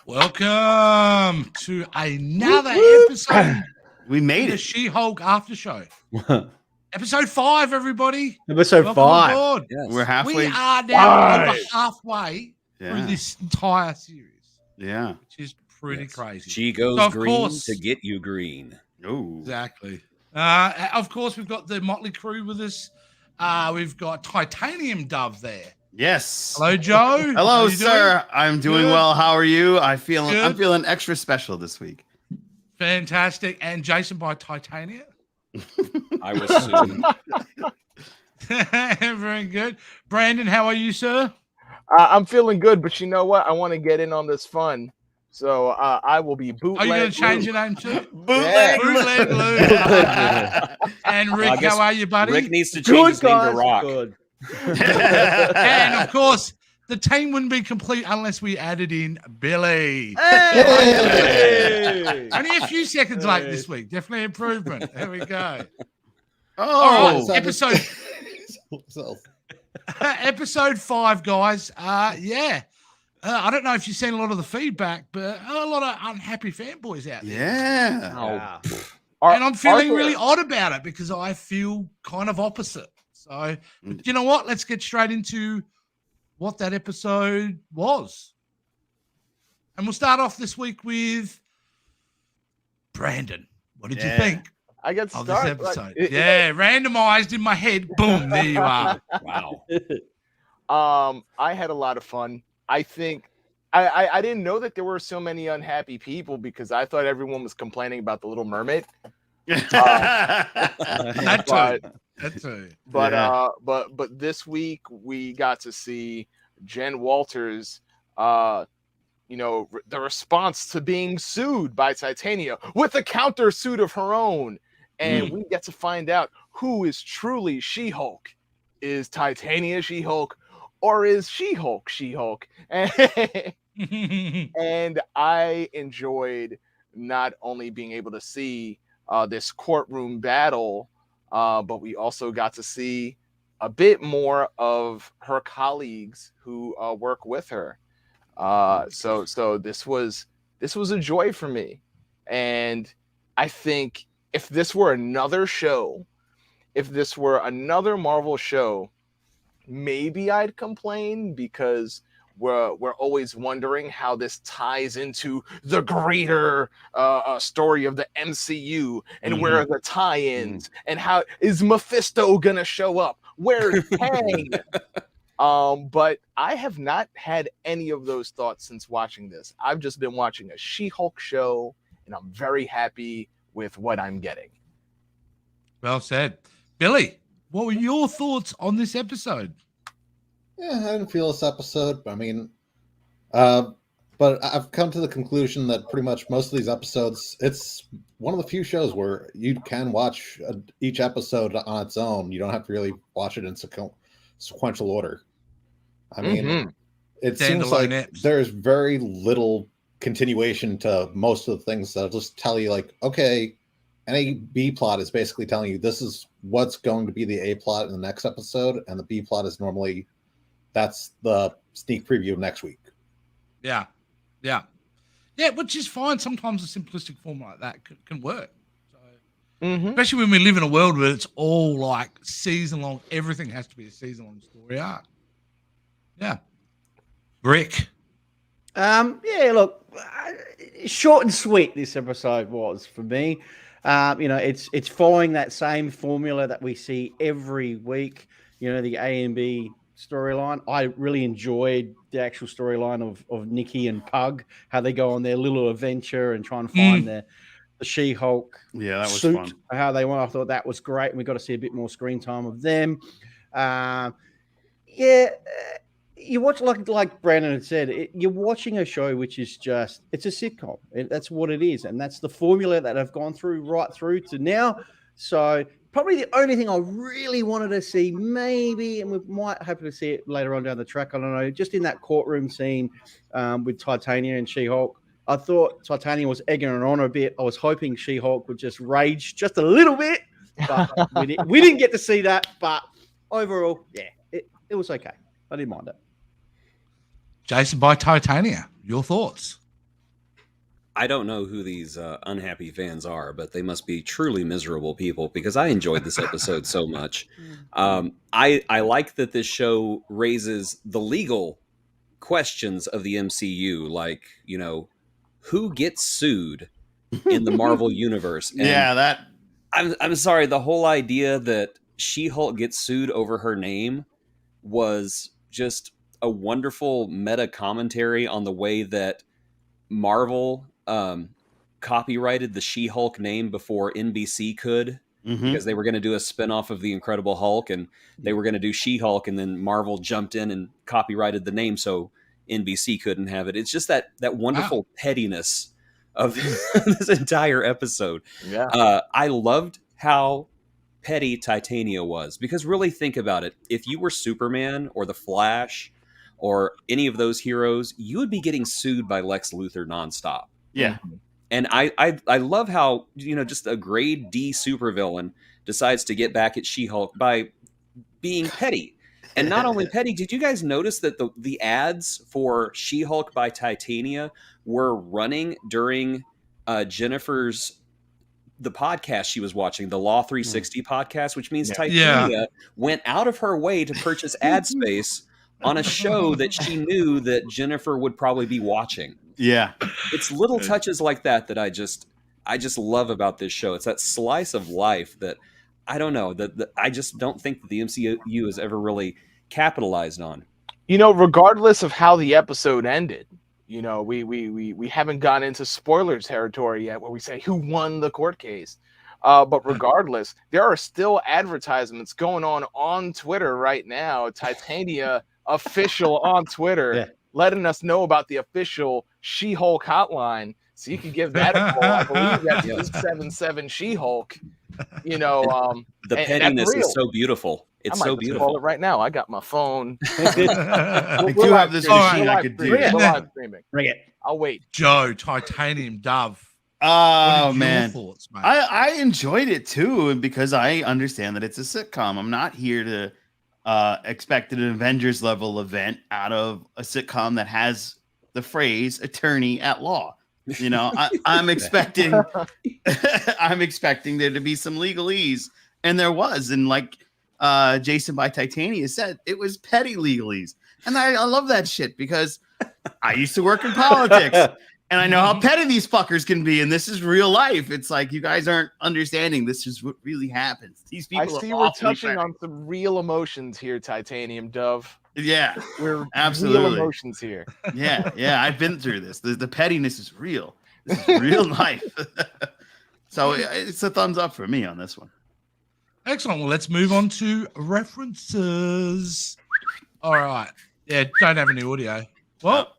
Welcome to another episode. We made the it. She-Hulk After Show. Episode 5, everybody. Episode Welcome 5. aboard. Yes. We're halfway. We are now over halfway through Yeah. this entire series, Yeah. which is pretty crazy. She goes So, of green course- to get you green. Oh. Exactly. Of course, we've got the Motley Crew with us. We've got Titanium Dove there. Yes. Hello, Joe. How Hello, you sir. I'm doing Good. well. How are you? I'm Good. feeling extra special this week. Fantastic. And Jason by Titania. I was soon. Very good. Brandon, how are you, sir? I'm feeling good, but you know what? I want to get in on this fun. So I will be bootleg. Are you going to change your name too? Yeah. Bootleg Lou. And Rick, I guess how are you, buddy? Rick needs to change his name to Rock. Good. And of course, the team wouldn't be complete unless we added in Billy. Hey! Only a few seconds late this week. Definitely improvement. There we go. Oh. All right, episode 5, guys. I don't know if you've seen a lot of the feedback, but a lot of unhappy fanboys out there. Yeah. And I'm feeling really odd about it because I feel kind of opposite. So, but you know what? Let's get straight into what that episode was. And we'll start off this week with Brandon. What did you think I got of this started. episode? Randomized in my head. Boom, there you are. Wow. I had a lot of fun. I think I didn't know that there were so many unhappy people because I thought everyone was complaining about the Little Mermaid. That too. That too. But this week we got to see Jen Walters, the response to being sued by Titania with a counter suit of her own, and we get to find out who is truly She-Hulk. Is Titania She-Hulk, or is She-Hulk She-Hulk? And I enjoyed not only being able to see this courtroom battle, but we also got to see a bit more of her colleagues who work with her. So this was a joy for me, and I think if this were another show, if this were another Marvel show, maybe I'd complain because we're always wondering how this ties into the greater story of the MCU and where are the tie-ins and how is Mephisto gonna show up? Where's Kang? But I have not had any of those thoughts since watching this. I've just been watching a She-Hulk show, and I'm very happy with what I'm getting. Well said. Billy, what were your thoughts on this episode? Yeah, I didn't feel this episode. I mean, but I've come to the conclusion that pretty much most of these episodes, it's one of the few shows where you can watch each episode on its own. You don't have to really watch it in sequential order. I mean, it seems like there's very little continuation to most of the things that'll just tell you, like, okay, any B plot is basically telling you this is what's going to be the A plot in the next episode, and the B plot is normally that's the sneak preview of next week. Yeah, which is fine. Sometimes a simplistic form like that can work. So, especially when we live in a world where it's all like season long. Everything has to be a season long story arc. Yeah, Rick. Look, short and sweet this episode was for me. It's following that same formula that we see every week. The A and B storyline. I really enjoyed the actual storyline of Nikki and Pug, how they go on their little adventure and try and find the She-Hulk suit, fun. how they want. I thought that was great, and we got to see a bit more screen time of them. You watch, like Brandon had said, you're watching a show which is just, it's a sitcom. That's what it is, and that's the formula that I've gone through right through to now. So probably the only thing I really wanted to see, maybe, and we might hope to see it later on down the track. I don't know. Just in that courtroom scene with Titania and She-Hulk, I thought Titania was egging her on a bit. I was hoping She-Hulk would just rage just a little bit, but we didn't get to see that. But overall, yeah, it was okay. I didn't mind it. Jason by Titania, your thoughts? I don't know who these unhappy fans are, but they must be truly miserable people because I enjoyed this episode so much. I like that this show raises the legal questions of the MCU, like, you know, who gets sued in the Marvel universe? And that I'm sorry, the whole idea that She-Hulk gets sued over her name was just a wonderful meta commentary on the way that Marvel copyrighted the She-Hulk name before NBC could, because they were going to do a spinoff of the Incredible Hulk, and they were going to do She-Hulk, and then Marvel jumped in and copyrighted the name so NBC couldn't have it. It's just that wonderful pettiness of this entire episode. Yeah. I loved how petty Titania was, because really think about it. If you were Superman or the Flash or any of those heroes, you would be getting sued by Lex Luthor nonstop. Yeah. And I love how, you know, just a grade D supervillain decides to get back at She-Hulk by being petty. And not only petty, did you guys notice that the ads for She-Hulk by Titania were running during Jennifer's the podcast she was watching, the Law 360 podcast, which means Titania went out of her way to purchase ad space on a show that she knew that Jennifer would probably be watching. Yeah. It's little touches like that I just love about this show. It's that slice of life that I don't know, that I just don't think that the MCU has ever really capitalized on. You know, regardless of how the episode ended, you know, we haven't gone into spoiler territory yet where we say who won the court case. But regardless, there are still advertisements going on Twitter right now. Titania official on Twitter, letting us know about the official She-Hulk hotline. So you can give that a call. I believe that's 877 She-Hulk. You know, the pettiness is so beautiful. It's so beautiful. Call it right now. I got my phone. I do have this machine I could do. We're live streaming. Bring it. I'll wait. Joe, Titanium Dove. Oh man, thoughts, mate? I enjoyed it too, because I understand that it's a sitcom. I'm not here to expect an Avengers level event out of a sitcom that has the phrase "attorney at law." You know, I'm expecting I'm expecting there to be some legalese, and there was, and like Jason by Titania said, it was petty legalese, and I love that shit because I used to work in politics. And I know how petty these fuckers can be, and this is real life. It's like you guys aren't understanding. This is what really happens. These people. I see we're touching on some real emotions here, Titanium Dove. Yeah, We're absolutely real emotions here. Yeah. I've been through this. The pettiness is real. This is real life. So it's a thumbs up for me on this one. Excellent. Well, let's move on to references. All right. Yeah, don't have any audio. Well.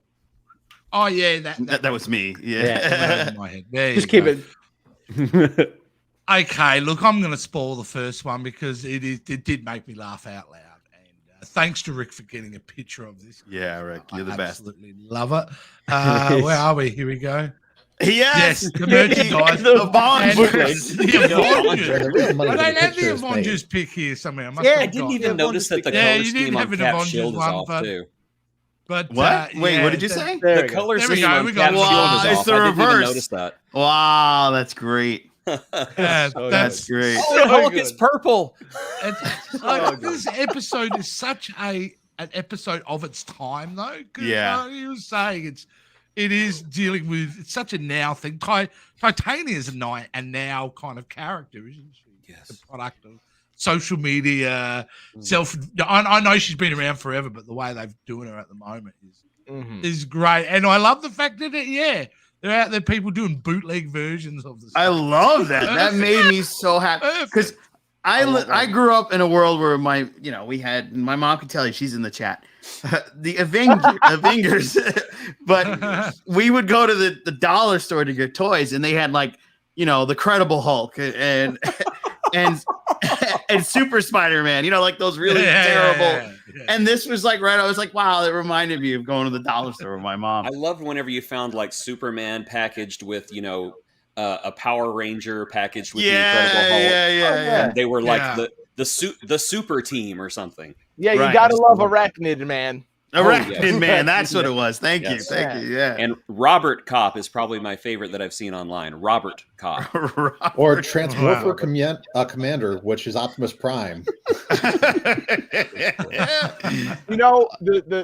Oh yeah, that was me. Yeah, in my head. Just keep it. Okay, look, I'm going to spoil the first one because it did make me laugh out loud. And thanks to Rick for getting a picture of this. Yeah, Rick, you're the best. Absolutely love it. Where are we? Here we go. Yes, the merchandise, the Avengers. I don't have the Avengers pick here somewhere. I didn't even notice that the color scheme on Cap's shield is off too. But what? Wait, what did you say? The color scheme on Cap's shield is off. It's the I reverse. didn't even notice that. Wow, that's great. That's great. Oh, Hulk is purple. This episode is such an episode of its time, though. Yeah, he was saying it is dealing with it's such a now thing. Titania is a now kind of character, isn't she? Yes, the product of social media, I know she's been around forever, but the way they're doing her at the moment is great. And I love the fact that they're out there, people doing bootleg versions of this. I love that. That made me so happy because I grew up in a world where we had my mom could tell you, she's in the chat, the Avengers, but we would go to the dollar store to get toys, and they had the Credible Hulk and and Super Spider-Man, like those really terrible. And this was like I was like, wow, it reminded me of going to the dollar store with my mom. I loved whenever you found like Superman packaged with, a Power Ranger packaged with the Incredible Hulk. Yeah. And they were like the super team or something. Yeah, you Right. gotta love Arachnid, man. Arachnid Man, that's what it was. Thank you. Yes. Thank you. Yeah. And Robert Cop is probably my favorite that I've seen online. Robert Cop. Or Transmorpher Commander, which is Optimus Prime.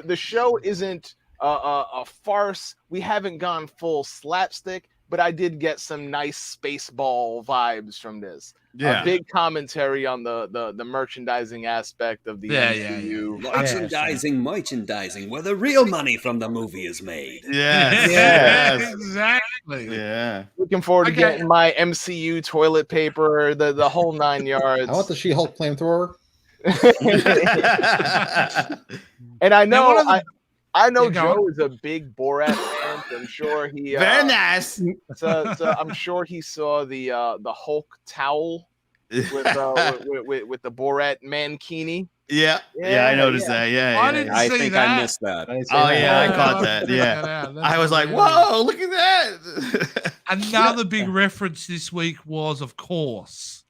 The show isn't a farce. We haven't gone full slapstick, but I did get some nice Spaceball vibes from this. Yeah. A big commentary on the merchandising aspect of the MCU. Merchandising, where the real money from the movie is made. Yes. Exactly. Yeah. Looking forward to getting my MCU toilet paper, the whole 9 yards. I want the She-Hulk flamethrower. And I know Yeah, go Joe is a big Borat fan. So I'm sure he Very nice. so I'm sure he saw the Hulk towel with the Borat mankini. Yeah, I noticed that. Yeah, I yeah, didn't yeah. I see think that. I missed that. Oh yeah, I caught that. Yeah, I was like, whoa, look at that. Another big reference this week was, of course,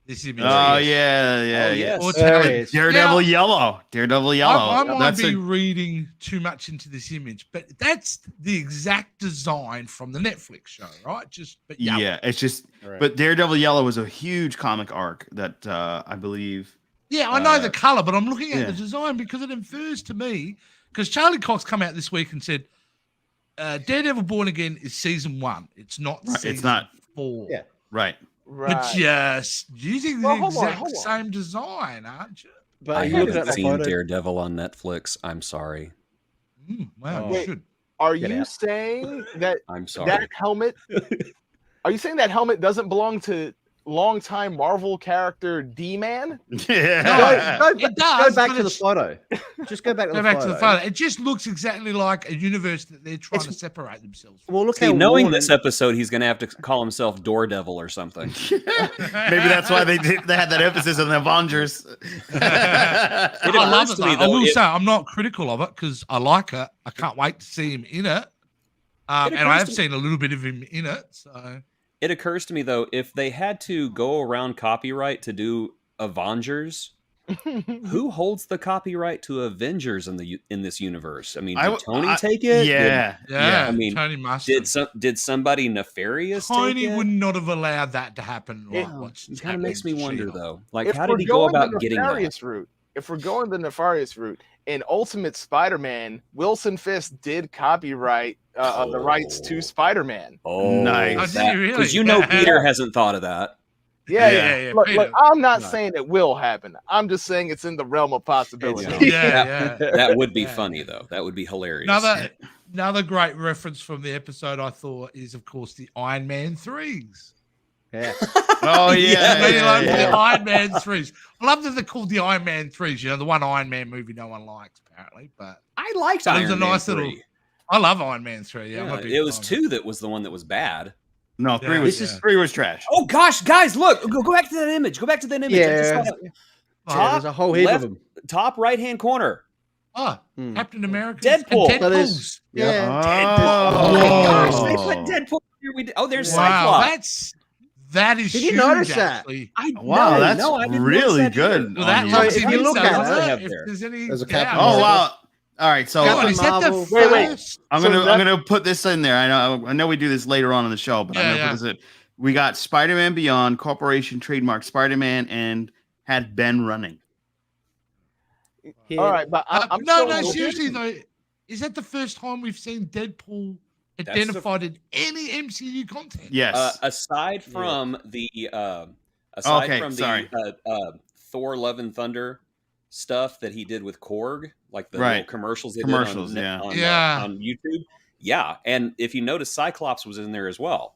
this image. Oh yeah. yes. Or There tell- it is. Daredevil yellow. Daredevil yellow. I might That's be a- reading too much into this image, but that's the exact design from the Netflix show, right? But yeah, it's just. Right. But Daredevil yellow was a huge comic arc that I believe. Yeah, I know the color, but I'm looking at yeah. the design because it infers to me. Because Charlie Cox come out this week and said, "Daredevil Born Again is season 1. It's not. Right, Season it's not. 4. Yeah. Right. Right. But just using Well, the hold on, exact hold on. same design, aren't you? But I are you looking at haven't the seen photo? Daredevil on Netflix. I'm sorry. Wow, Oh. you should. Are Get you out. saying that I'm sorry. that helmet? Are you saying that helmet doesn't belong to longtime Marvel character D-Man? Yeah. Go It does, back but to the it's- photo. Just go back to Go the back photo. to the photo. It just looks exactly like a universe that they're trying to separate themselves from. Well, look See, how knowing worn this and- episode, he's going to have to call himself Daredevil or something. Maybe that's why they had that emphasis on the Avengers. I love occurs it. to me, Though. I though, will it- say I'm not critical of it because I like it. I can't wait to see him in it. And I occurs have to- seen a little bit of him in it. So It occurs to me, though, if they had to go around copyright to do Avengers, who holds the copyright to Avengers in this universe? I mean, did Tony take it? Yeah. yeah, I mean, Tony must. Did somebody nefarious Tony take it? would not have allowed that to happen. Like It what's It kind of happening makes me to wonder, She-Hulk. though. Like, If how we're did he go going the about getting that? nefarious route, if we're going the nefarious route, in Ultimate Spider-Man, Wilson Fisk did copyright the rights to Spider-Man. Oh, Nice. Oh, did he really? Because you know Peter hasn't thought of that. Yeah, Yeah, yeah, Look, Peter. I'm not Right. saying it will happen. I'm just saying it's in the realm of possibility. It's- Yeah, yeah. That would be Yeah. funny, though. That would be hilarious. Another great reference from the episode I thought is, of course, the Iron Man 3s. Yeah. Oh yeah. Really yeah, like yeah. the Iron Man 3s. I love that they're called the Iron Man 3s. You know, the one Iron Man movie no one likes, apparently. But I liked It was Iron a Man nice 3. little- I love Iron Man 3. Yeah, I'm a big it was fan. 2 that was the one that was bad. No, three Yeah, was this is- three was trash. Oh gosh, guys, look! Go back to that image. Go back to that image. I just Yeah. saw it. Yeah, there's a whole heap left- of them. Top right hand corner. Oh, Hmm. Captain America. Deadpool. And That Deadpool's. is- Yeah. Oh my gosh, they Oh. put Deadpool here. There's Wow, Cyclops. that is Did you huge, notice that? actually. Wow, No, that's no, I didn't really notice that either. good. Well, that on looks you. if you look at it- if there's any There's a doubt. Captain Oh Marvel. wow! All right, so Come on, is that the Marvel. Wait, wait. first? I'm So gonna that- I'm gonna put this in there. I know we do this later on in the show, but I'm Yeah, gonna put this in. We got Spider-Man Beyond Corporation trademark Spider-Man and had Ben running. Yeah. All right, but I'm No, still no, looking- seriously though, is that the first time we've seen Deadpool the- identified in any MCU content? Yes. Aside from the Okay, sorry. Thor: Love and Thunder stuff that he did with Korg, like the Right. little commercials they Commercials, did yeah. on YouTube. Yeah, and if you notice, Cyclops was in there as well.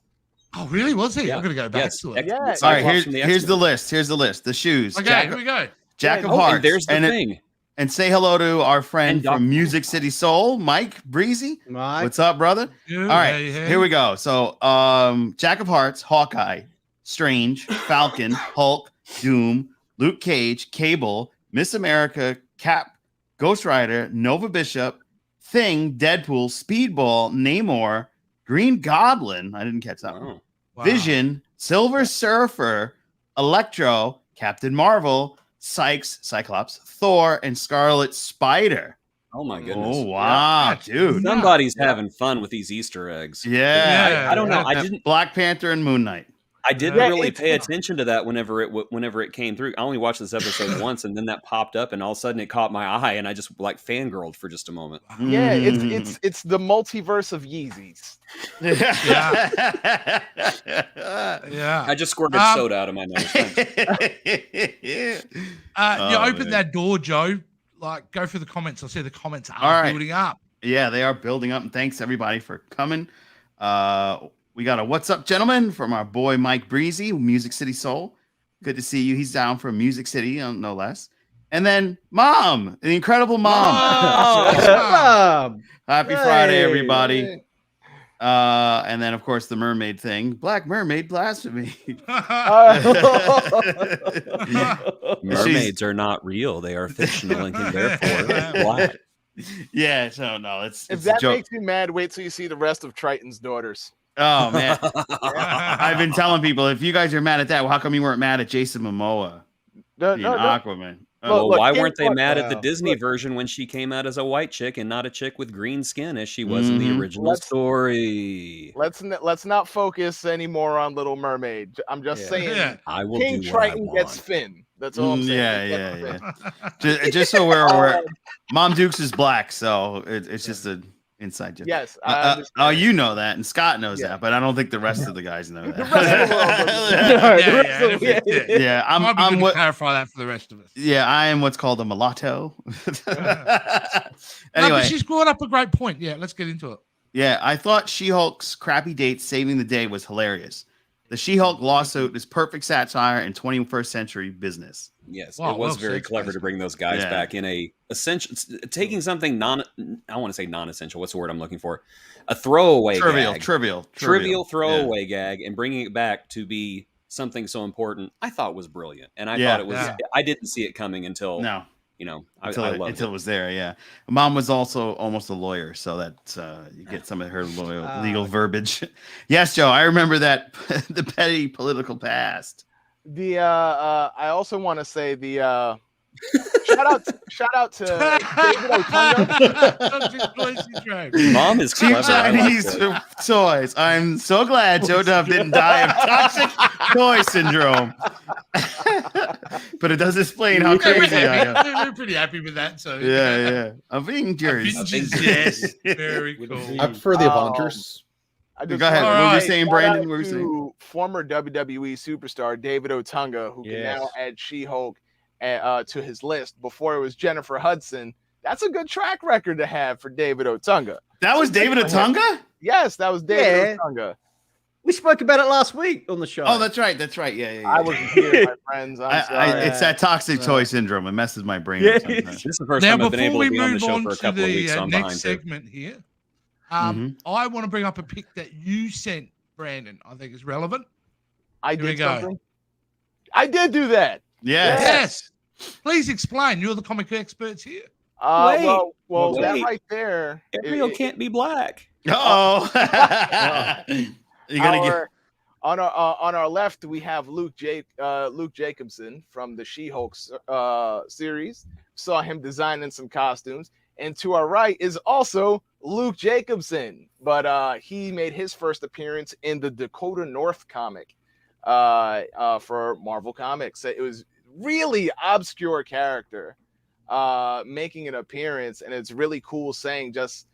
Oh, really? Was he? Yeah. I'm gonna go back Yes. to it. Yeah. All right, Cyclops from the here's the X-Men. list. Here's the list. The shoes. Okay, Jack, here we go. Jack of Oh, Hearts. and there's the thing. And say hello to our friend And Doc- from Music City Soul, Mike Breezy. Mike. What's up, brother? All All right, here we go. So, Jack of Hearts, Hawkeye, Strange, Falcon, Hulk, Doom, Luke Cage, Cable, Miss America, Cap, Ghost Rider, Nova Bishop, Thing, Deadpool, Speedball, Namor, Green Goblin. I didn't catch that one. Wow. Wow. Vision, Silver Surfer, Electro, Captain Marvel, Sykes, Cyclops, Thor, and Scarlet Spider. Oh my goodness. Oh wow, dude! Somebody's having fun with these Easter eggs. Yeah, I don't know. I yeah. didn't. Black Panther and Moon Knight. I didn't Yeah, really it's- pay attention to that whenever it came through. I only watched this episode once, and then that popped up, and all of a sudden it caught my eye, and I just like fangirled for just a moment. Yeah, Mm. it's the multiverse of Yeezys. Yeah. I just squirted soda out of my nose. Thanks. You Oh, open man. that door, Joe. Like, go through the comments. I see the comments are All right. building up. Yeah, they are building up, and thanks everybody for coming. We got a "What's up, gentlemen?" from our boy Mike Breezy, Music City Soul. Good to see you. He's down from Music City, no less. And then Mom, the incredible Mom. Mom. Happy Friday, Hey. everybody. And then of course the mermaid thing, Black Mermaid Blasphemy. Mermaids are not real; they are fictional, and can therefore black. Yeah, so no, it's If a that joke. makes you mad, wait till you see the rest of Triton's daughters. Oh man, I've been telling people, if you guys are mad at that, well, how come you weren't mad at Jason Momoa No, being no, no. Aquaman? Look, Well, why here's weren't they what- mad at the wow. Disney Look. version when she came out as a white chick and not a chick with green skin as she was in the Mhm. original Let's- story? Let's not focus anymore on Little Mermaid. I'm just Yeah. saying, Yeah. I will King do what I Triton want. gets Finn. That's all I'm saying. Yeah, He yeah, gets yeah. Finn. Just so we're aware, Um, Mom Dukes is black, so it's just an inside joke. Yes, I Oh, understand. you know that, and Scott knows Yeah. that, but I don't think the rest of the guys know that. The rest of the world doesn't. No, the Yeah, rest of- yeah, yeah. Yeah, Might be good I'm to what. clarify that for the rest of us. Yeah, I am what's called a mulatto. No, but Anyway, she's brought up a great point. Yeah, let's get into it. yeah, I thought She-Hulk's crappy date saving the day was hilarious. The She-Hulk lawsuit is perfect satire in 21st century business. Yes, Wow, it was well very said, clever to Spicer. bring those guys Yeah. back in a essential, taking something I want to say non-essential. What's the word I'm looking for? A throwaway Trivial, gag. trivial Trivial Yeah. throwaway gag, and bringing it back to be something so important. I thought was brilliant, and I Yeah. thought it was. Yeah. I didn't see it coming until No, I loved until it. it was there. Yeah, Mom was also almost a lawyer, so that you get some of her legal verbiage. Yes, Joe, I remember that the petty political past. The I also want to say the shout out to David Otunga. Mom is Cheap clever. I like Chinese that. toys. I'm so glad Joe Duff didn't die of toxic toy syndrome. But it does explain how Yeah, we're, crazy I am. happy. We're pretty happy with that. So Yeah. Avengers. Avengers, yes, very cool. I prefer the Um, Avengers. I Go ahead. All What were you right. saying, shout Brandon? out What were you saying? to former WWE superstar David Otunga, who Yes. can now add She-Hulk to his list. Before it was Jennifer Hudson. That's a good track record to have for David Otunga. That was David Otunga? Yes, that was David Yeah. Otunga. We spoke about it last week on the show. Oh, that's right. That's right. Yeah. I wasn't here, my friends. I'm sorry. It's that toxic toy syndrome. It messes my brain Yeah. up sometimes. This is the first Now, time I've been before able we to be on the move show on for a to couple of the weeks, so I'm next behind too. segment here, Mhm. I want to bring up a pic that you sent, Brandon. I think is relevant. I Here we did go. something. I did do that. Yes. Yes. Please explain. You're the comic experts here. Wait. Well, that Wait. right there. Ariel can't be black. Uh-oh. You're going to get... On our left, we have Luke Jacobson from the She-Hulk series. Saw him designing some costumes, and to our right is also Luke Jacobson, but he made his first appearance in the Dakota North comic for Marvel Comics. It was really obscure character making an appearance, and it's really cool saying just,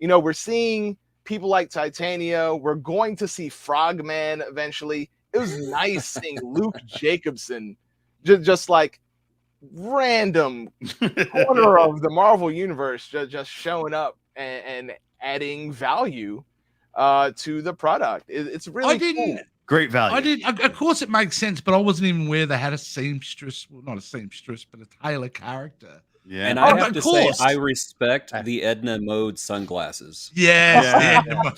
we're seeing people like Titania. We're going to see Frogman eventually. It was nice seeing Luke Jacobson just like random corner of the Marvel universe just showing up and adding value to the product. It's really I didn't. cool. Great value. I did. Of course, it makes sense, but I wasn't even aware they had a seamstress. Well, not a seamstress, but a tailor character. Yeah. And Oh, I of have to say, course. I respect the Edna Mode sunglasses. Yes. Yeah. Yeah.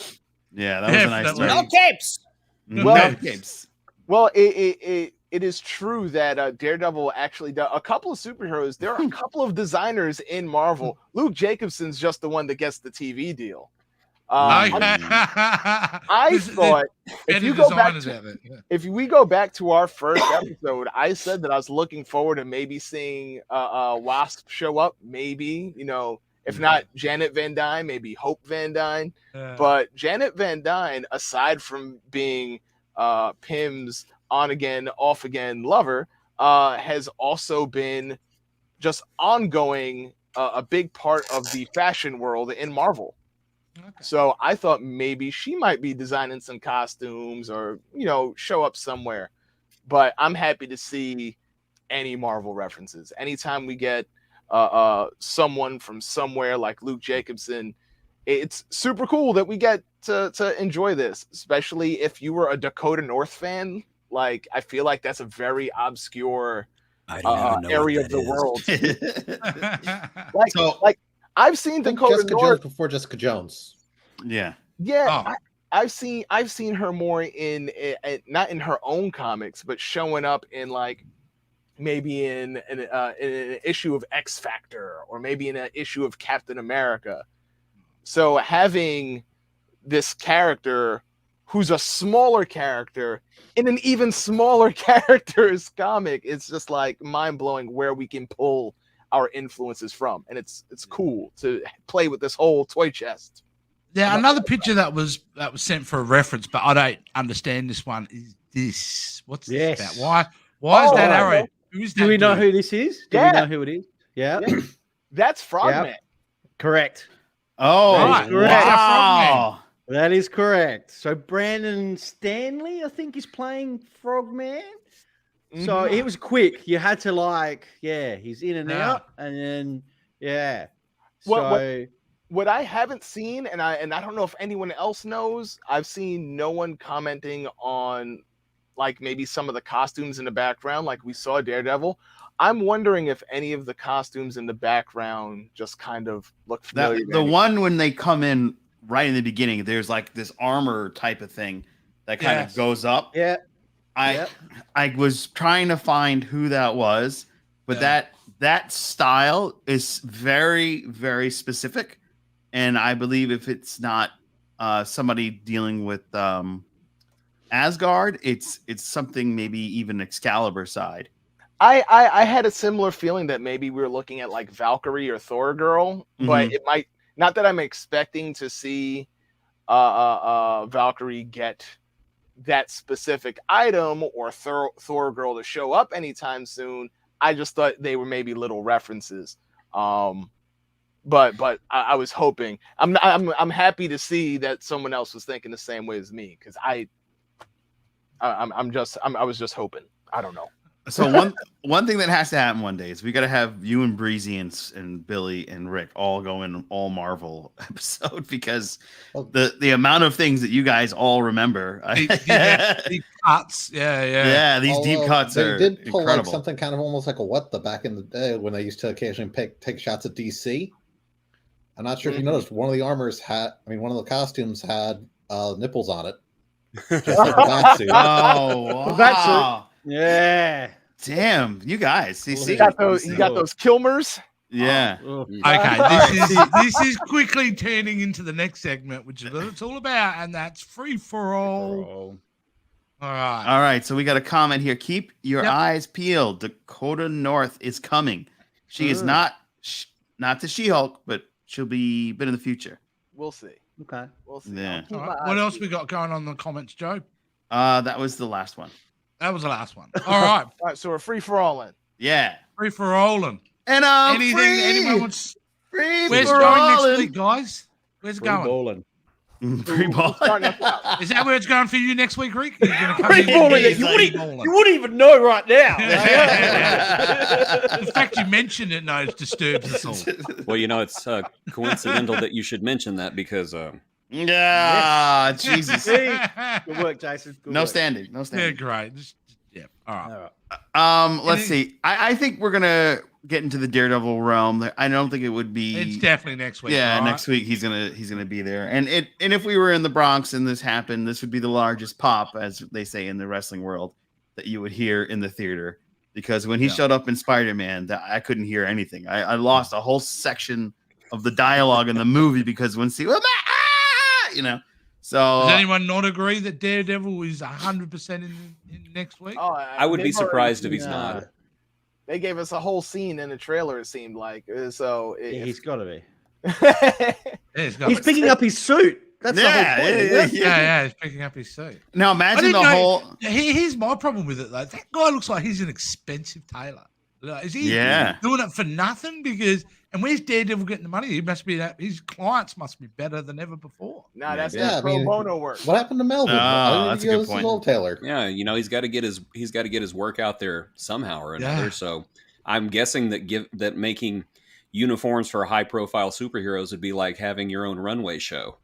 Yeah, that was a nice Definitely. touch. capes. No Well- capes. Well, it it is true that Daredevil actually does a couple of superheroes. There are a couple of designers in Marvel. Luke Jacobson's just the one that gets the TV deal. I thought if you go back to, if we go back to our first episode, I said that I was looking forward to maybe seeing Wasp show up. Maybe, you know, if not Janet Van Dyne, maybe Hope Van Dyne. But Janet Van Dyne, aside from being Pym's on again, off again lover, has also been just ongoing a big part of the fashion world in Marvel. Okay. So I thought maybe she might be designing some costumes or, you know, show up somewhere. But I'm happy to see any Marvel references. Anytime we get someone from somewhere like Luke Jacobson, it's super cool that we get to enjoy this, especially if you were a Dakota North fan. Like, I feel like that's a very obscure area of the world. like I've seen Dakota Jessica North Jones before Jessica Jones. Yeah. Oh. I've seen her more in not in her own comics, but showing up in like maybe in an issue of X Factor or maybe in an issue of Captain America. So having this character who's a smaller character in an even smaller character's comic, it's just like mind-blowing where we can pull our influences from. And it's cool to play with this whole toy chest. Yeah, another picture that was sent for a reference, but I don't understand this one. Is this what's this about? Why is that arrow? Who is that? Do we know who this is? Do we know who it is? Yeah. That's Frogman. Yep. Correct. Oh, that is correct. Wow. That is correct. So Brandon Stanley, I think, is playing Frogman. Mm-hmm. So it was quick. You had to he's in and out, and then What I haven't seen, and I don't know if anyone else knows, I've seen no one commenting on like maybe some of the costumes in the background, like we saw Daredevil. I'm wondering if any of the costumes in the background just kind of look familiar. The one when they come in right in the beginning, there's like this armor type of thing that kind of goes up. Yeah. I was trying to find who that was, but that style is very, very specific. And I believe if it's not somebody dealing with Asgard, it's something maybe even Excalibur side. I had a similar feeling that maybe we were looking at like Valkyrie or Thor Girl, but it might not that I'm expecting to see Valkyrie get that specific item or Thor Girl to show up anytime soon. I just thought they were maybe little references. But I was hoping. I'm happy to see that someone else was thinking the same way as me, because I was just hoping. I don't know. So one thing that has to happen one day is we got to have you and Breezy and Billy and Rick all go in all Marvel episode, because the amount of things that you guys all remember. Deep cuts. Yeah. These deep cuts they are did pull incredible. like something kind of almost like a what the back in the day when they used to occasionally take shots at DC. I'm not sure if you noticed, one of the one of the costumes had nipples on it. Just like the bat suit. Oh, wow. Yeah. Damn, you guys. You got those Kilmers? Yeah. Okay, this is quickly turning into the next segment, which is what it's all about, and that's free for all. All right. So we got a comment here. Keep your eyes peeled. Dakota North is coming. She is not to She-Hulk, but she'll be a bit in the future. We'll see. Okay. We'll see. Yeah. Right. What else we got going on in the comments, Joe? That was the last one. That was the last one. All right. All right. So we're free for all in. Yeah. Free for all in. And anything anyone wants. Where's going next week, guys? Where's it going? Balling. Free balling. Is that where it's going for you next week, Rick? You're going to come Free balling. You wouldn't even know right now. In fact, you mentioned it, no, it disturbs us all. Well, it's coincidental that you should mention that because Jesus. Good work, Jason. No standing. Yeah, great. All right. Let's see. I think we're gonna get into the Daredevil realm. I don't think it would be. It's definitely next week. Yeah, next week he's gonna be there. And if we were in the Bronx and this happened, this would be the largest pop, as they say in the wrestling world, that you would hear in the theater, because when he Yeah. showed up in Spider-Man, that I couldn't hear anything. I lost a whole section of the dialogue in the movie because when he was, you know. So Does anyone not agree that Daredevil is 100% in next week? Oh, I would be they've already- surprised if he's No. not. They gave us a whole scene in the trailer. It seemed like so. He's got to be. Yeah, he's got He's it. picking up his suit. That's the whole point. isn't it? Yeah, he's picking up his suit. now I imagine didn't the know- whole. Here's my problem with it though. That guy looks like he's an expensive tailor. Like, is he Yeah. doing it for nothing? Because and where's Daredevil getting the money? He must be that his clients must be better than ever before. Nah, that's Yeah, that I pro mean, bono work. What happened to Melvin? Oh, Why did that's he a go good to point. Soul Taylor? Yeah, you know, he's got to get his work out there somehow or another. Yeah. So I'm guessing that making uniforms for high profile superheroes would be like having your own runway show.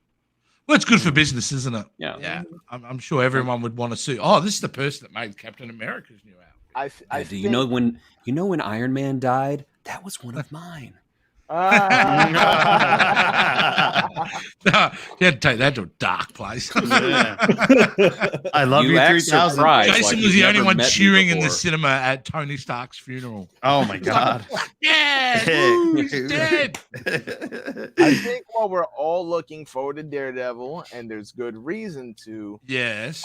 Well, it's good for business, isn't it? Yeah. Yeah, I'm sure everyone would want to see. Oh, this is the person that made Captain America's new outfit. I Do you know when Iron Man died? That was one of mine. You had to take that to a dark place. Yeah. I love you, act 3000. surprised. Jason like was you've the only never one met me cheering in the before. cinema at Tony Stark's funeral. Oh my god. Yeah, woo, he's dead. I think while we're all looking forward to Daredevil, and there's good reason to, Yes.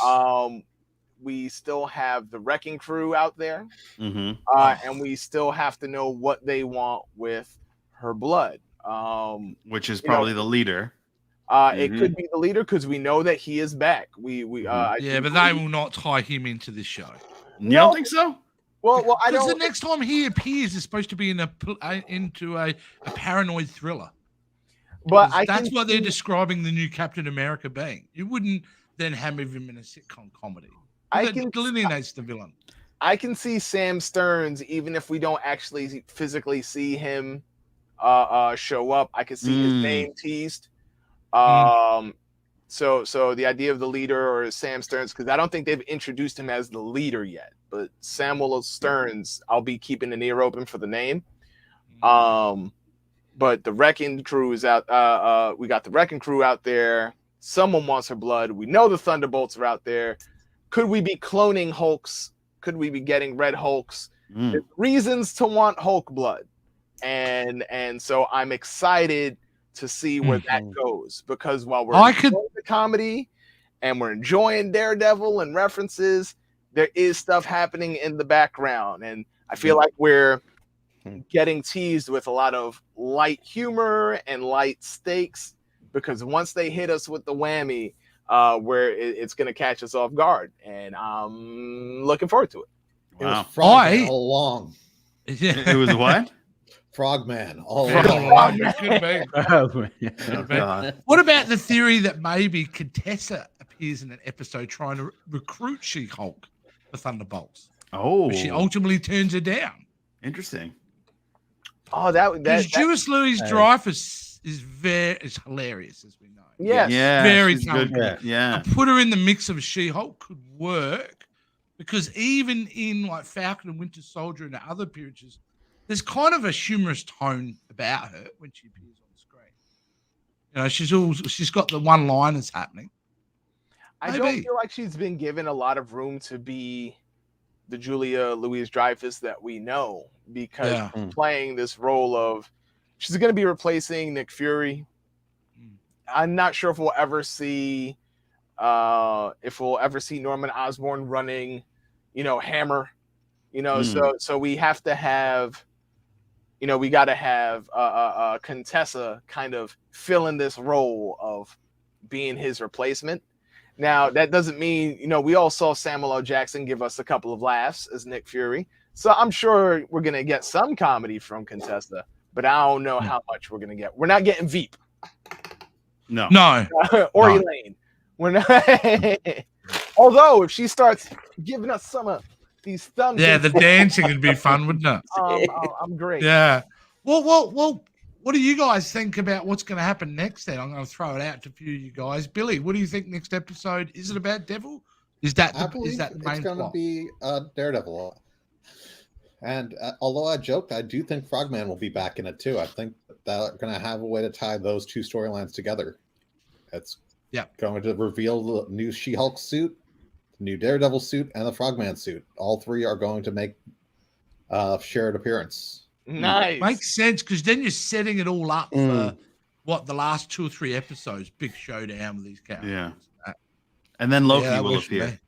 we still have the Wrecking Crew out there, Mhm. and we still have to know what they want with her blood. Which is You know- probably the leader. It could be the leader because we know that he is back. I Yeah, think but they will not tie him into this show. You don't think so? Well, I Because the don't. next time he appears is supposed to be in into a paranoid thriller. But I That's can what they're see- describing the new Captain America being. You wouldn't then have him in a sitcom comedy. I That can- delineates the villain. I can see Sam Stearns, even if we don't actually physically see him show up. I can see his name teased. So the idea of the leader or Sam Stearns, because I don't think they've introduced him as the leader yet. But Samuel Stearns, I'll be keeping an ear open for the name. But the Wrecking Crew is out. We got the Wrecking Crew out there. Someone wants her blood. We know the Thunderbolts are out there. Could we be cloning Hulks? Could we be getting Red Hulks? There's reasons to want Hulk blood, and so I'm excited to see where that goes, because while we're enjoying the comedy and we're enjoying Daredevil and references, there is stuff happening in the background, and I feel like we're getting teased with a lot of light humor and light stakes, because once they hit us with the whammy, where it's going to catch us off guard, and I'm looking forward to it. It was Wow. Frogman all along. Yeah. It was what? Frogman all Yeah, along. could be. Oh, Oh, God. What about the theory that maybe Contessa appears in an episode trying to recruit She-Hulk, the Thunderbolts? Oh, But she ultimately turns her down. interesting. Oh, that Because Jewish Louis Dreyfus is hilarious, as we know. yes. Yeah, Very she's good. talented. Yeah. To put her in the mix of She-Hulk could work, because even in like Falcon and Winter Soldier and other appearances, there's kind of a humorous tone about her when she appears on screen. You know, she's got the one-liners happening. I don't Maybe. feel like she's been given a lot of room to be the Julia Louis-Dreyfus that we know, because Yeah. she's playing this role of, she's going to be replacing Nick Fury. I'm not sure if we'll ever see Norman Osborn running, Hammer, so we have to have, we got to have Contessa kind of fill in this role of being his replacement. Now, that doesn't mean, we all saw Samuel L. Jackson give us a couple of laughs as Nick Fury. So I'm sure we're going to get some comedy from Contessa, but I don't know how much we're going to get. We're not getting Veep No. or No. Elaine. We're not. Although, if she starts giving us some of these thumbs, Yeah, the dancing would be fun, wouldn't it? I'm great. Yeah. Well, what do you guys think about what's going to happen next then? I'm going to throw it out to a few of you guys. Billy, what do you think next episode? Is it about Devil? Is that I the believe main it's going to plot? be Daredevil. And although I joked, I do think Frogman will be back in it too. I think they're going to have a way to tie those two storylines together. It's going to reveal the new She-Hulk suit. new Daredevil suit and the Frogman suit. All three are going to make shared appearance. Nice. Makes sense because then you're setting it all up for what the last 2 or 3 episodes, big showdown with these characters. Yeah. And then Loki that will works for appear. me.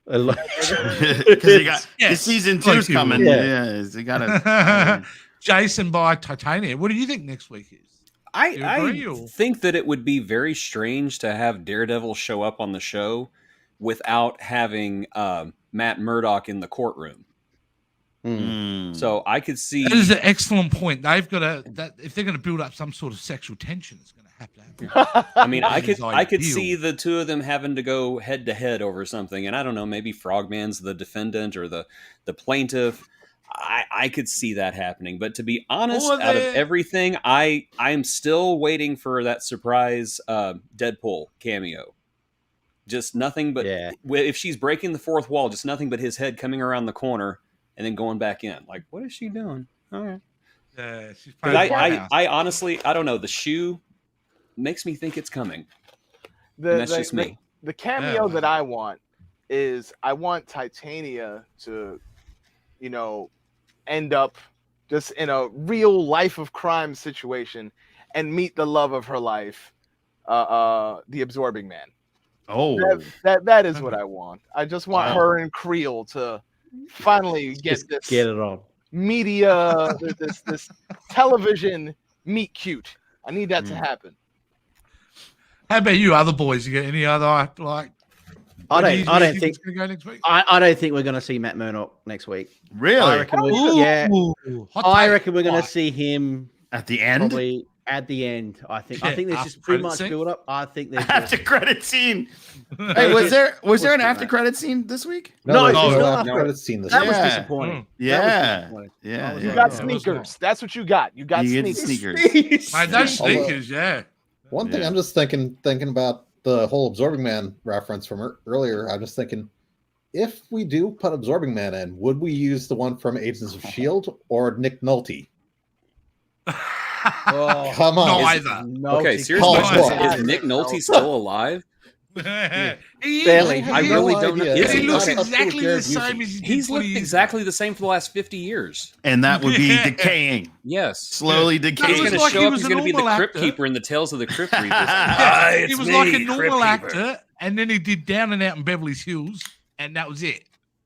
Because Yeah. the season 2's Loki coming. will. Yeah, they gotta. Jason by Titania. What do you think next week is? You agree, I or- think that it would be very strange to have Daredevil show up on the show without having Matt Murdock in the courtroom. So I could see. That is an excellent point. They've got to that if they're going to build up some sort of sexual tension, it's going to have to happen. I mean, I That is could ideal. see the two of them having to go head to head over something, and I don't know, maybe Frogman's the defendant or the plaintiff. I could see that happening, but to be honest, Or out of the- everything, I'm still waiting for that surprise Deadpool cameo. Just nothing but if she's breaking the fourth wall, just nothing but his head coming around the corner and then going back in. Like, what is she doing? All right. Yeah, she's 'Cause playing the house. I honestly, I don't know. The shoe makes me think it's coming. And that's just me. The cameo Yeah. that I want is I want Titania to, end up just in a real life of crime situation and meet the love of her life, the Absorbing Man. Oh, That is what I want. I just want Wow. her and Creel to finally get Just this get it on. media, this television meet cute. I need that to happen. How about you, other boys? You got any other like? I don't think it's going to go next week. I don't think we're going to see Matt Murdock next week. really? I reckon Hot I take. reckon we're going Why? to see him At the end? probably at the end. I think Yeah, there's after just too credit much scene? build up. I think there's After credit scene. Hey, was there an after credit scene this week? No, there's no, no no, after no. credit scene this that year. was Yeah. disappointing. Yeah. That was disappointing. Yeah. You yeah. got Yeah. sneakers. That's what you got. You got You get sneakers. sneakers. Mate, those Although- sneakers, yeah. One thing Yeah. I'm just thinking about the whole Absorbing Man reference from earlier. I'm just thinking, if we do put Absorbing Man in, would we use the one from Agents of S.H.I.E.L.D. or Nick Nolte? Oh, Come on. Neither. no, Okay, she serious Paul can't. question: Blart. is Nick Nolte still alive? He is. Barely. have I no really don't know. idea. Is And he he looks Up to exactly Jared the same Busey. as he did He's 20 looked years exactly ago. the same for the last 50 years. And that would be Yeah. decaying. Yes. Slowly That He's decaying. was going to like he show up. was He's a going to be the normal Crypt actor. Keeper in the Tales of the Crypt Reapers. Yeah, It's he was me, like a normal Crypt Keeper. actor, and then he did Down and Out in Beverly Hills, and that was it.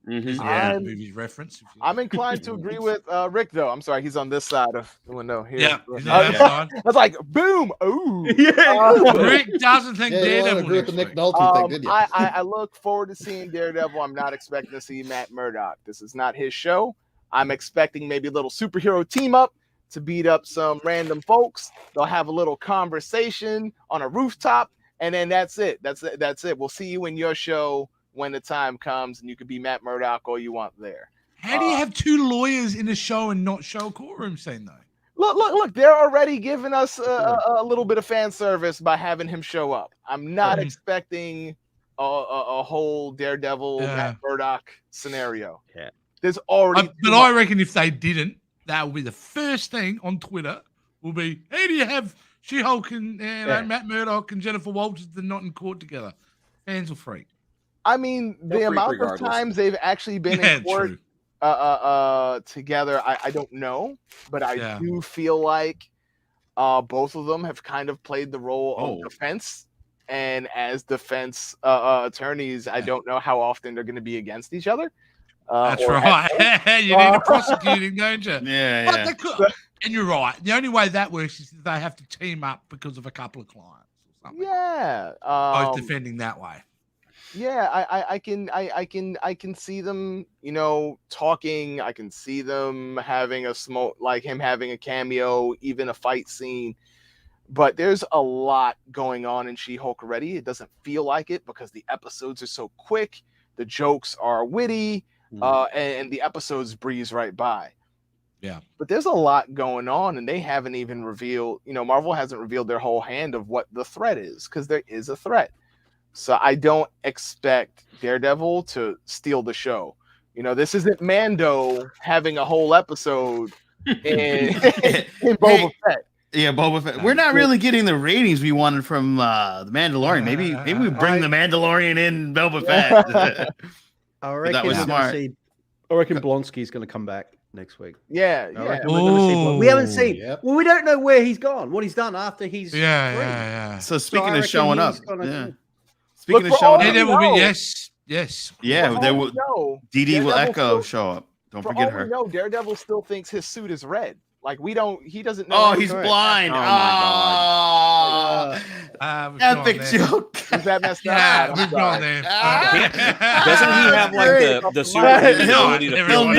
Mhm. Yeah. Movie's reference. I'm inclined to agree with Rick, though. I'm sorry, he's on this side of the window here. Yeah, he's I on that side. was like, boom, ooh. Rick doesn't think Yeah, you don't Daredevil agree with next the Nick week. Nolte thing, did you? I look forward to seeing Daredevil. I'm not expecting to see Matt Murdock. This is not his show. I'm expecting maybe a little superhero team up to beat up some random folks. They'll have a little conversation on a rooftop, and then that's it. That's it. We'll see you in your show when the time comes, and you could be Matt Murdock all you want there. How do you have two lawyers in a show and not show a courtroom scene though? Look! They're already giving us a little bit of fan service by having him show up. I'm not Mhm. expecting a whole Daredevil Matt Murdock scenario. Yeah. There's already. But I reckon if they didn't, that will be the first thing on Twitter. Will be, how do you have She-Hulk and Matt Murdock and Jennifer Walters they're not in court together? Fans will freak. I mean, They'll the freak amount regardless. of times they've actually been Yeah, in court true. together, I don't know, but I Yeah. do feel like both of them have kind of played the role Oh. of defense. And as defense attorneys, I don't know how often they're going to be against each other. That's or right. You need a prosecuting, don't you? Yeah, But yeah. they could, and you're right. The only way that works is that they have to team up because of a couple of clients or something. Yeah. Both defending that way. Yeah, I can see them, talking. I can see them having a smoke, like him having a cameo, even a fight scene. But there's a lot going on in She-Hulk already. It doesn't feel like it because the episodes are so quick, the jokes are witty, and the episodes breeze right by. Yeah. But there's a lot going on, and they haven't even revealed, Marvel hasn't revealed their whole hand of what the threat is, because there is a threat. So I don't expect Daredevil to steal the show. This isn't Mando having a whole episode in Boba Fett. Yeah, Boba Fett. We're not really getting the ratings we wanted from the Mandalorian. Maybe we bring the Mandalorian in Boba Fett. I reckon that was we're smart. gonna see. I reckon Blonsky's going to come back next week. Yeah, I yeah. reckon we're going to see. We haven't seen. Yep. Well, we don't know where he's gone. What he's done after he's Yeah, free. yeah. So I speaking of reckon showing up, he's gonna- yeah. Speaking Look of for all showing Yeah, up, there will No. be yes. yeah, there will. No, DD will Daredevil Echo still- show up. Don't for forget all her. we know, Daredevil still thinks his suit is red. Like he doesn't know. Oh, any- he's correct. blind. Oh, my Oh, We've gone epic there. joke. Is that messed up? Yeah, I'm we've sorry. gone there. Ah. Doesn't he have like the super ability to Everyone.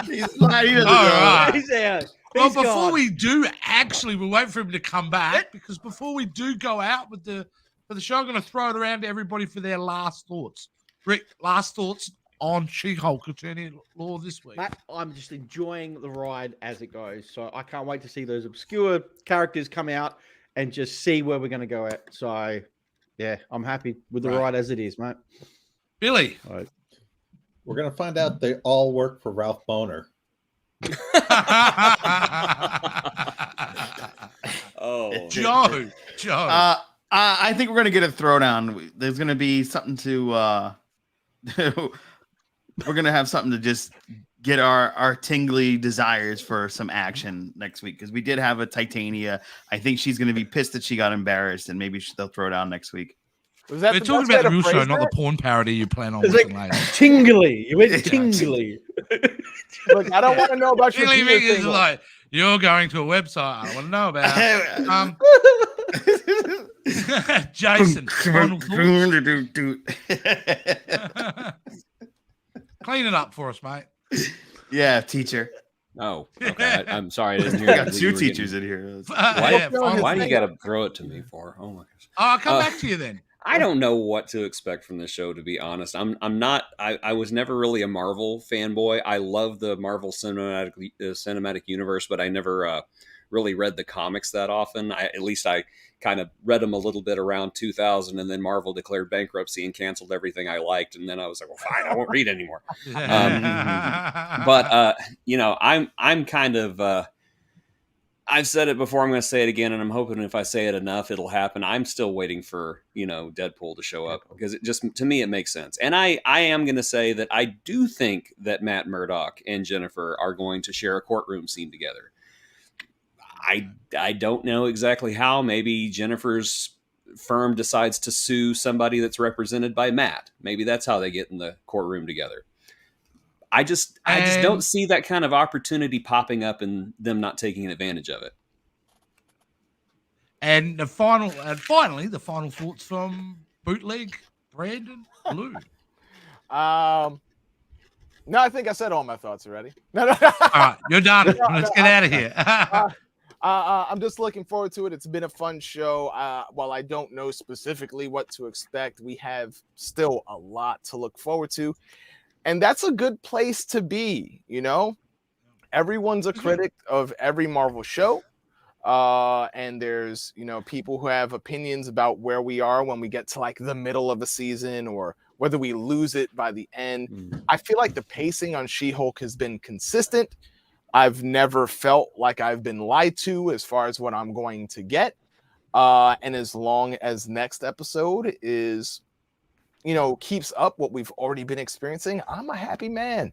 He's blind. He doesn't All know. right. He's out. Well, He's before gone. we do, actually, we'll wait for him to come back because before we do go out for the show, I'm going to throw it around to everybody for their last thoughts. Rick, last thoughts on She-Hulk Attorney at Law this week. Matt, I'm just enjoying the ride as it goes. So I can't wait to see those obscure characters come out and just see where we're going to go at. So, yeah, I'm happy with the Right. ride as it is, mate. Billy. We're gonna find out they all work for Ralph Boner. Oh, Joe. I think we're gonna get a throwdown. There's gonna be something to. We're gonna have something to just get our tingly desires for some action next week because we did have a Titania. I think she's gonna be pissed that she got embarrassed, and maybe they'll throw down next week. Was that We're the talking best way about the to real show, phrase not the that? porn parody you plan on It's watching like- later. Tingly. You went Yeah. tingly. Look, I don't want to know about your Billy penis Vick is thing. like, you're going to a website I don't want to know about. Jason, final thoughts? Clean it up for us, mate. Yeah, teacher. oh, okay. I'm sorry, I didn't We hear got that. two You were getting- teachers in here. Why, Yeah, final why do you thoughts. got to throw it to me for? Oh my gosh. I'll come back to you then. I don't know what to expect from this show, to be honest. I'm not. I was never really a Marvel fanboy. I love the Marvel cinematic universe, but I never really read the comics that often. At least I kind of read them a little bit around 2000, and then Marvel declared bankruptcy and canceled everything I liked, and then I was like, well, fine, I won't read anymore. But you know, I'm kind of. I've said it before. I'm going to say it again, and I'm hoping if I say it enough, it'll happen. I'm still waiting for Deadpool to show up because it just to me it makes sense. And I am going to say that I do think that Matt Murdock and Jennifer are going to share a courtroom scene together. I don't know exactly how. Maybe Jennifer's firm decides to sue somebody that's represented by Matt. Maybe that's how they get in the courtroom together. I just don't see that kind of opportunity popping up and them not taking advantage of it. And finally, the final thoughts from Bootleg Brandon Blue. No, I think I said all my thoughts already. No. All right, you're done. Let's get out of here. I'm just looking forward to it. It's been a fun show. While I don't know specifically what to expect, we have still a lot to look forward to. And that's a good place to be, Everyone's a critic of every Marvel show. And there's, people who have opinions about where we are when we get to like the middle of the season or whether we lose it by the end. I feel like the pacing on She-Hulk has been consistent. I've never felt like I've been lied to as far as what I'm going to get. And as long as next episode is, keeps up what we've already been experiencing, I'm a happy man.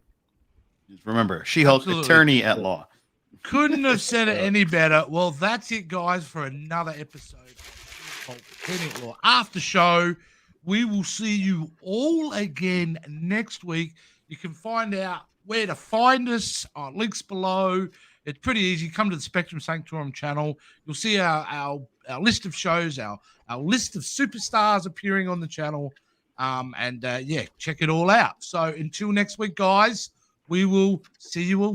Remember, She-Hulk Absolutely. attorney at law. Couldn't have said it any better. Well, that's it, guys, for another episode of Tenet Law After Show. We will see you all again next week. You can find out where to find us on links below. It's pretty easy. Come to the Spectrum Sanctorum channel. You'll see our list of shows, our list of superstars appearing on the channel. Check it all out. So until next week, guys, we will see you all